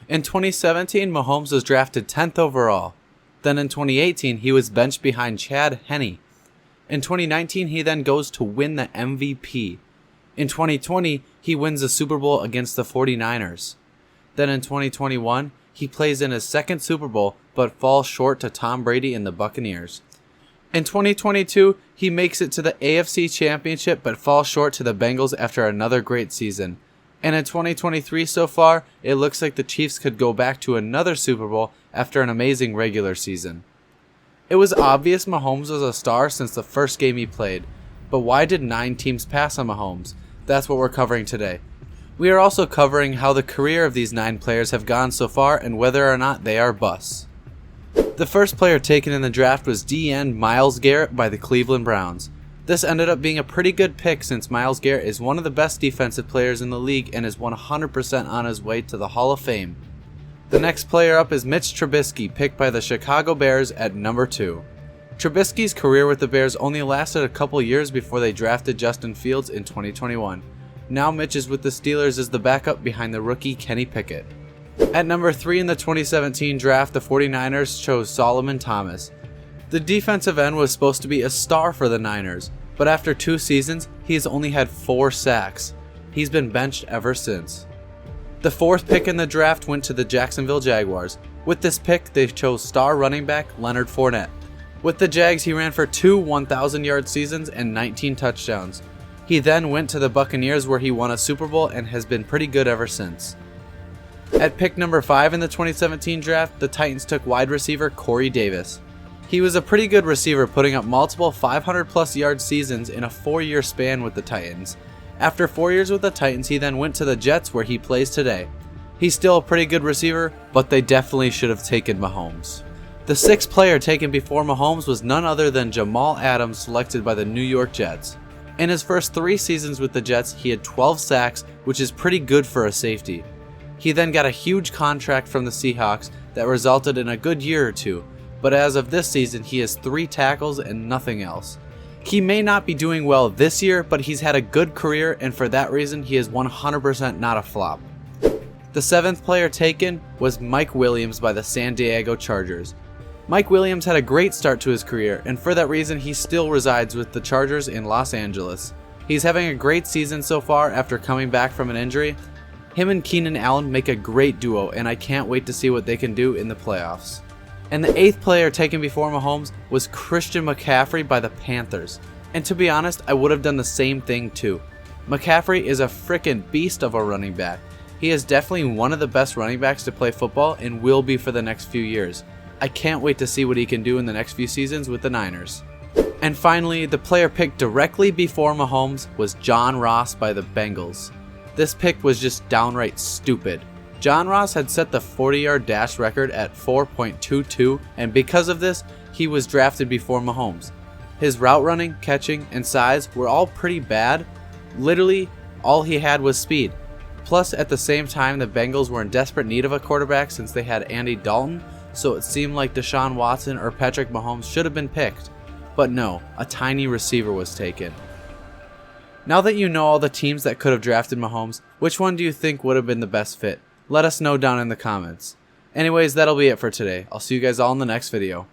In 2017, Mahomes was drafted 10th overall. Then in 2018, he was benched behind Chad Henne. In 2019, he then goes to win the MVP. In 2020, he wins the Super Bowl against the 49ers. Then in 2021, he plays in his second Super Bowl but falls short to Tom Brady and the Buccaneers. In 2022, he makes it to the AFC Championship but falls short to the Bengals after another great season. And in 2023 so far, it looks like the Chiefs could go back to another Super Bowl after an amazing regular season. It was obvious Mahomes was a star since the first game he played, but why did 9 teams pass on Mahomes? That's what we're covering today. We are also covering how the career of these 9 players have gone so far and whether or not they are busts. The first player taken in the draft was D-end Myles Garrett by the Cleveland Browns. This ended up being a pretty good pick since Myles Garrett is one of the best defensive players in the league and is 100% on his way to the Hall of Fame. The next player up is Mitch Trubisky, picked by the Chicago Bears at number 2. Trubisky's career with the Bears only lasted a couple years before they drafted Justin Fields in 2021. Now Mitch is with the Steelers as the backup behind the rookie Kenny Pickett. At number 3 in the 2017 draft, the 49ers chose Solomon Thomas. The defensive end was supposed to be a star for the Niners, but after 2 seasons, he has only had 4 sacks. He's been benched ever since. The 4th pick in the draft went to the Jacksonville Jaguars. With this pick, they chose star running back Leonard Fournette. With the Jags, he ran for 2 1,000-yard seasons and 19 touchdowns. He then went to the Buccaneers where he won a Super Bowl and has been pretty good ever since. At pick number 5 in the 2017 draft, the Titans took wide receiver Corey Davis. He was a pretty good receiver, putting up multiple 500-plus yard seasons in a 4-year span with the Titans. After 4 years with the Titans, he then went to the Jets where he plays today. He's still a pretty good receiver, but they definitely should have taken Mahomes. The 6th player taken before Mahomes was none other than Jamal Adams, selected by the New York Jets. In his first 3 seasons with the Jets, he had 12 sacks, which is pretty good for a safety. He then got a huge contract from the Seahawks that resulted in a good year or 2, but as of this season, he has 3 tackles and nothing else. He may not be doing well this year, but he's had a good career, and for that reason, he is 100% not a flop. The 7th player taken was Mike Williams by the San Diego Chargers. Mike Williams had a great start to his career, and for that reason, he still resides with the Chargers in Los Angeles. He's having a great season so far after coming back from an injury. Him and Keenan Allen make a great duo, and I can't wait to see what they can do in the playoffs. And the 8th player taken before Mahomes was Christian McCaffrey by the Panthers. And to be honest, I would have done the same thing too. McCaffrey is a frickin' beast of a running back. He is definitely one of the best running backs to play football and will be for the next few years. I can't wait to see what he can do in the next few seasons with the Niners. And finally, the player picked directly before Mahomes was John Ross by the Bengals. This pick was just downright stupid. John Ross had set the 40-yard dash record at 4.22, and because of this, he was drafted before Mahomes. His route running, catching, and size were all pretty bad. Literally, all he had was speed. Plus, at the same time, the Bengals were in desperate need of a quarterback since they had Andy Dalton, so it seemed like Deshaun Watson or Patrick Mahomes should have been picked. But no, a tiny receiver was taken. Now that you know all the teams that could have drafted Mahomes, which one do you think would have been the best fit? Let us know down in the comments. Anyways, that'll be it for today. I'll see you guys all in the next video.